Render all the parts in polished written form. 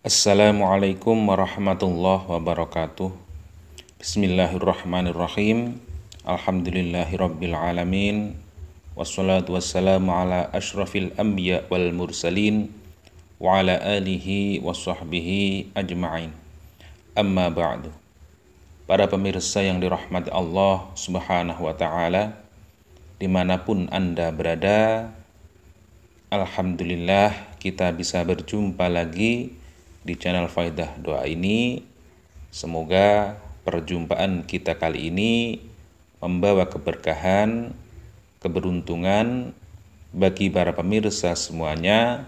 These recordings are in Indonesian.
Assalamualaikum warahmatullahi wabarakatuh. Bismillahirrahmanirrahim. Alhamdulillahirabbil alamin. Wassalatu wassalamu ala asyrafil anbiya wal mursalin wa ala alihi washabbihi ajma'in. Amma ba'du. Para pemirsa yang dirahmati Allah Subhanahu wa taala, dimanapun Anda berada, alhamdulillah kita bisa berjumpa lagi di channel Faidah Doa ini. Semoga perjumpaan kita kali ini membawa keberkahan, keberuntungan bagi para pemirsa semuanya,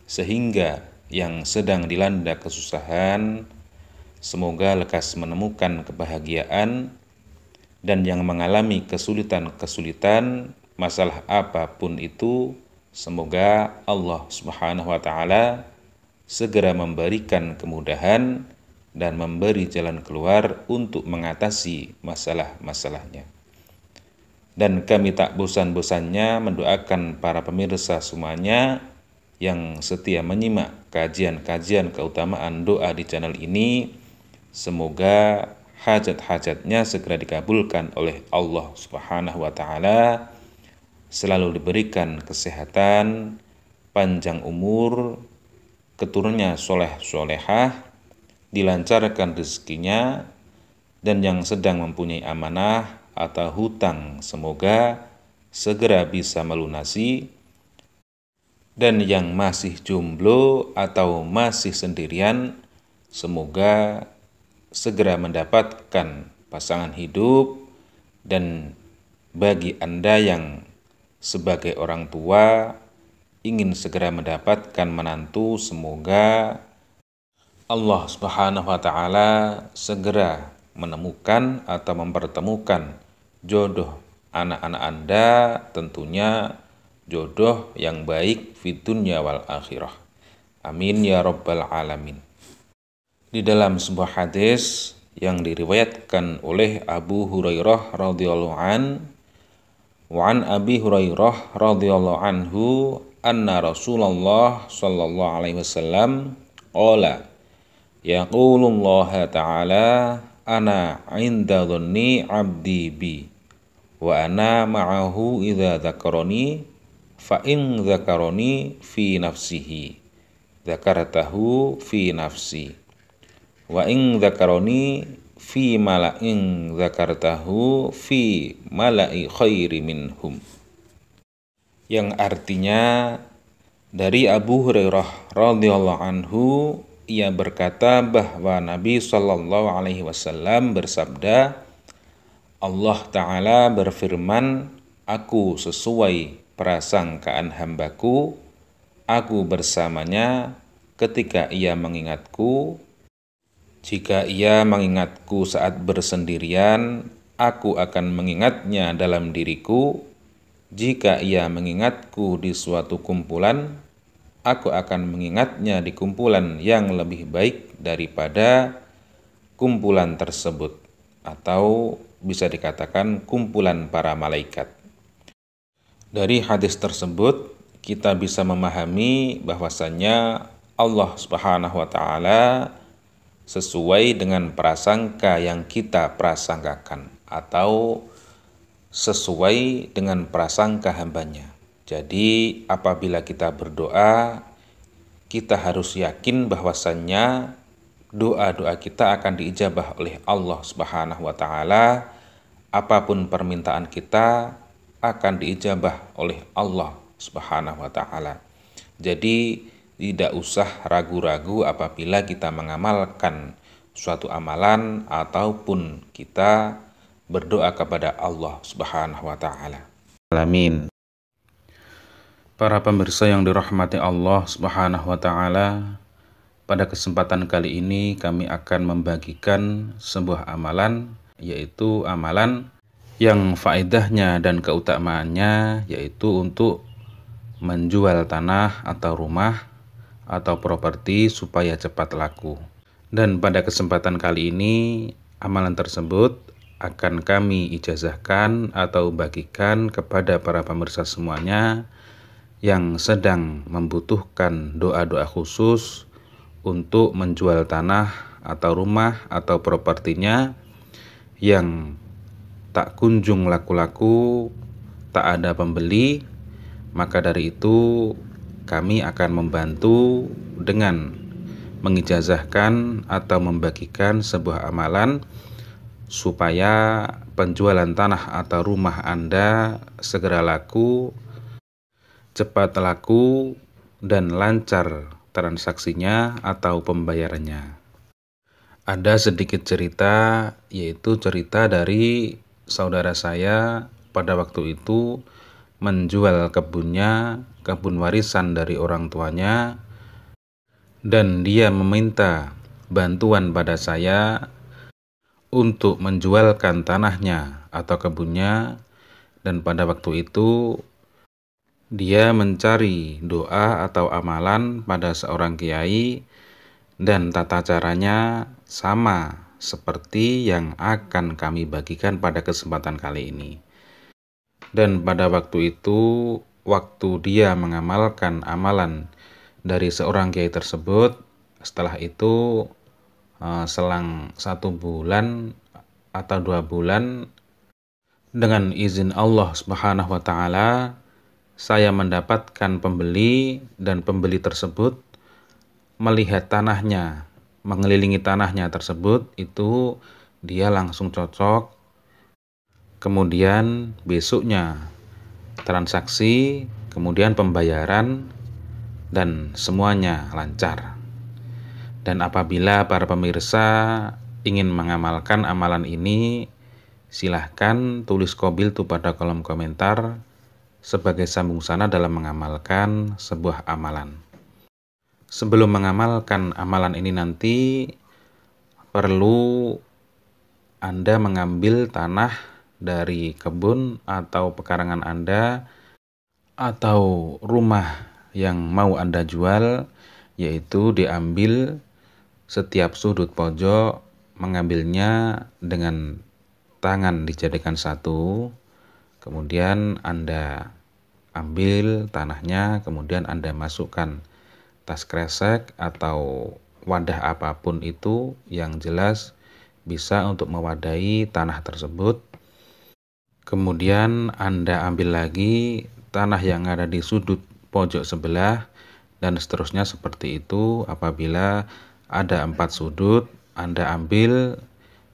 sehingga yang sedang dilanda kesusahan semoga lekas menemukan kebahagiaan, dan yang mengalami kesulitan-kesulitan masalah apapun itu, semoga Allah Subhanahu wa taala segera memberikan kemudahan dan memberi jalan keluar untuk mengatasi masalah-masalahnya. Dan kami tak bosan-bosannya mendoakan para pemirsa semuanya yang setia menyimak kajian-kajian keutamaan doa di channel ini, semoga hajat-hajatnya segera dikabulkan oleh Allah Subhanahu wa taala, selalu diberikan kesehatan, panjang umur, keturunannya soleh-solehah, dilancarkan rezekinya, dan yang sedang mempunyai amanah atau hutang semoga segera bisa melunasi, dan yang masih jomblo atau masih sendirian semoga segera mendapatkan pasangan hidup. Dan bagi Anda yang sebagai orang tua ingin segera mendapatkan menantu, semoga Allah Subhanahu wa taala segera menemukan atau mempertemukan jodoh anak-anak Anda, tentunya jodoh yang baik fid dunya wal akhirah. Amin ya rabbal alamin. Di dalam sebuah hadis yang diriwayatkan oleh Abu Hurairah radhiyallahu wa an Abi Hurairah radhiyallahu anhu anna Rasulullah sallallahu alaihi wasallam qala yaqulullah ta'ala ana 'inda dhanni 'abdi bi wa ana ma'ahu idza dzakarani fa in dzakarani fi nafsihi dzakartahu fi nafsi wa in dzakarani fi mala'in dzakartahu fi mala'i khairi minhum. Yang artinya, dari Abu Hurairah radhiyallahu anhu, ia berkata bahwa Nabi Shallallahu alaihi wasallam bersabda, Allah Ta'ala berfirman, aku sesuai prasangkaan hambaku, aku bersamanya ketika ia mengingatku. Jika ia mengingatku saat bersendirian, aku akan mengingatnya dalam diriku. Jika ia mengingatku di suatu kumpulan, aku akan mengingatnya di kumpulan yang lebih baik daripada kumpulan tersebut, atau bisa dikatakan kumpulan para malaikat. Dari hadis tersebut kita bisa memahami bahwasannya Allah Subhanahu wa taala sesuai dengan prasangka yang kita prasangkakan, atau sesuai dengan prasangka hambanya. Jadi apabila kita berdoa, kita harus yakin bahwasannya doa-doa kita akan diijabah oleh Allah Subhanahu wa taala. Apapun permintaan kita akan diijabah oleh Allah Subhanahu wa taala. Jadi tidak usah ragu-ragu apabila kita mengamalkan suatu amalan ataupun kita berdoa kepada Allah Subhanahu wa taala. Amin. Para pemirsa yang dirahmati Allah Subhanahu wa taala, pada kesempatan kali ini kami akan membagikan sebuah amalan, yaitu amalan yang faedahnya dan keutamaannya yaitu untuk menjual tanah atau rumah atau properti supaya cepat laku. Dan pada kesempatan kali ini amalan tersebut akan kami ijazahkan atau bagikan kepada para pemirsa semuanya yang sedang membutuhkan doa-doa khusus untuk menjual tanah atau rumah atau propertinya yang tak kunjung laku-laku, tak ada pembeli. Maka dari itu kami akan membantu dengan mengijazahkan atau membagikan sebuah amalan supaya penjualan tanah atau rumah Anda segera laku, cepat laku, dan lancar transaksinya atau pembayarannya. Ada sedikit cerita, yaitu cerita dari saudara saya pada waktu itu menjual kebunnya, kebun warisan dari orang tuanya, dan dia meminta bantuan pada saya untuk menjualkan tanahnya atau kebunnya. Dan pada waktu itu dia mencari doa atau amalan pada seorang kiai, dan tata caranya sama seperti yang akan kami bagikan pada kesempatan kali ini. Dan pada waktu itu, waktu dia mengamalkan amalan dari seorang kiai tersebut, setelah itu selang 1 bulan atau 2 bulan, dengan izin Allah Subhanahu wa Ta'ala, saya mendapatkan pembeli, dan pembeli tersebut melihat tanahnya, mengelilingi tanahnya tersebut, itu dia langsung cocok. Kemudian besoknya transaksi, kemudian pembayaran, dan semuanya lancar. Dan apabila para pemirsa ingin mengamalkan amalan ini, silahkan tulis qabil tu pada kolom komentar sebagai sambung sana dalam mengamalkan sebuah amalan. Sebelum mengamalkan amalan ini nanti, perlu Anda mengambil tanah dari kebun atau pekarangan Anda atau rumah yang mau Anda jual, yaitu diambil setiap sudut pojok, mengambilnya dengan tangan dijadikan satu, kemudian Anda ambil tanahnya, kemudian Anda masukkan tas kresek atau wadah apapun itu yang jelas bisa untuk mewadahi tanah tersebut. Kemudian Anda ambil lagi tanah yang ada di sudut pojok sebelah, dan seterusnya seperti itu. Apabila ada 4 sudut, Anda ambil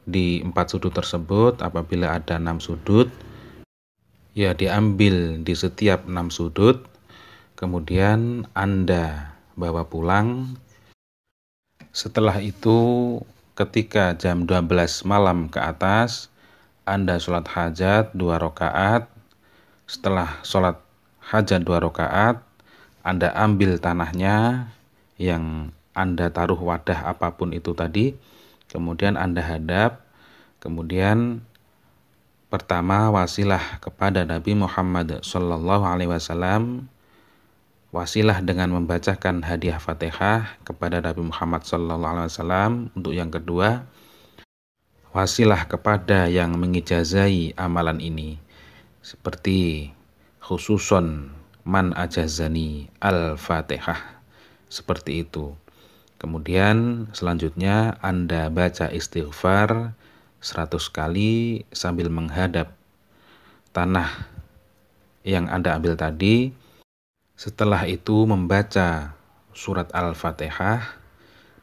di 4 sudut tersebut. Apabila ada 6 sudut, ya diambil di setiap 6 sudut. Kemudian Anda bawa pulang. Setelah itu, ketika jam 12 malam ke atas, Anda sholat hajat 2 rakaat. Setelah sholat hajat 2 rakaat, Anda ambil tanahnya yang Anda taruh wadah apapun itu tadi, kemudian Anda hadap. Kemudian pertama wasilah kepada Nabi Muhammad SAW, wasilah dengan membacakan hadiah Fatihah kepada Nabi Muhammad SAW. Untuk yang kedua, wasilah kepada yang mengijazahi amalan ini, seperti khususon man ajazani al-Fatihah, seperti itu. Kemudian selanjutnya Anda baca istighfar 100 kali sambil menghadap tanah yang Anda ambil tadi. Setelah itu membaca surat Al-Fatihah.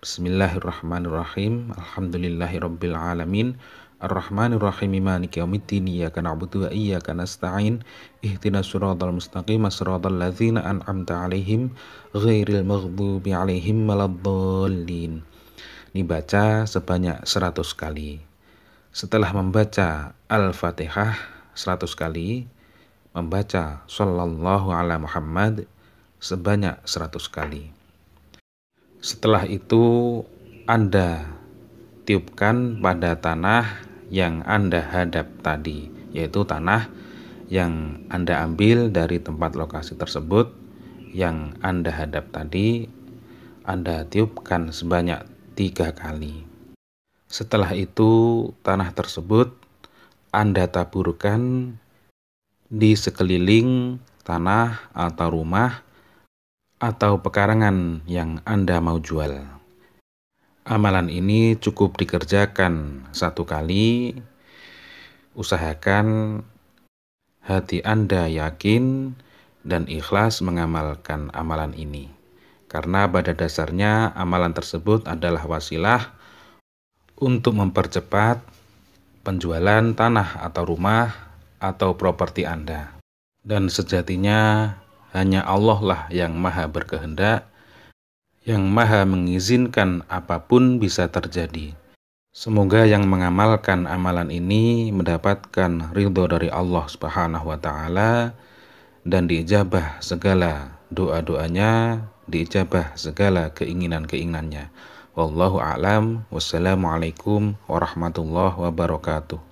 Bismillahirrahmanirrahim. Alhamdulillahirabbil alamin. Ar-Rahmanirrahim. Maliki yaumiddin. Iyyaka na'budu wa iyyaka nasta'in. Ihdinas siratal mustaqim. Shiratal ladzina an'amta 'alaihim ghairil maghdubi 'alaihim waladdallin. Dibaca sebanyak 100 kali. Setelah membaca Al-Fatihah 100 kali, membaca Sallallahu ala Muhammad sebanyak 100 kali. Setelah itu Anda tiupkan pada tanah yang Anda hadap tadi, yaitu tanah yang Anda ambil dari tempat lokasi tersebut yang Anda hadap tadi. Anda tiupkan sebanyak 3 kali. Setelah itu tanah tersebut Anda taburkan di sekeliling tanah atau rumah atau pekarangan yang Anda mau jual. Amalan ini cukup dikerjakan 1 kali. Usahakan hati Anda yakin dan ikhlas mengamalkan amalan ini. Karena pada dasarnya amalan tersebut adalah wasilah untuk mempercepat penjualan tanah atau rumah atau properti Anda. Dan sejatinya hanya Allah lah yang maha berkehendak, yang maha mengizinkan apapun bisa terjadi. Semoga yang mengamalkan amalan ini mendapatkan ridho dari Allah Subhanahu wa Ta'ala dan diijabah segala doa-doanya, diijabah segala keinginan-keinginannya. Wallahu a'lam. Wassalamualaikum warahmatullahi wabarakatuh.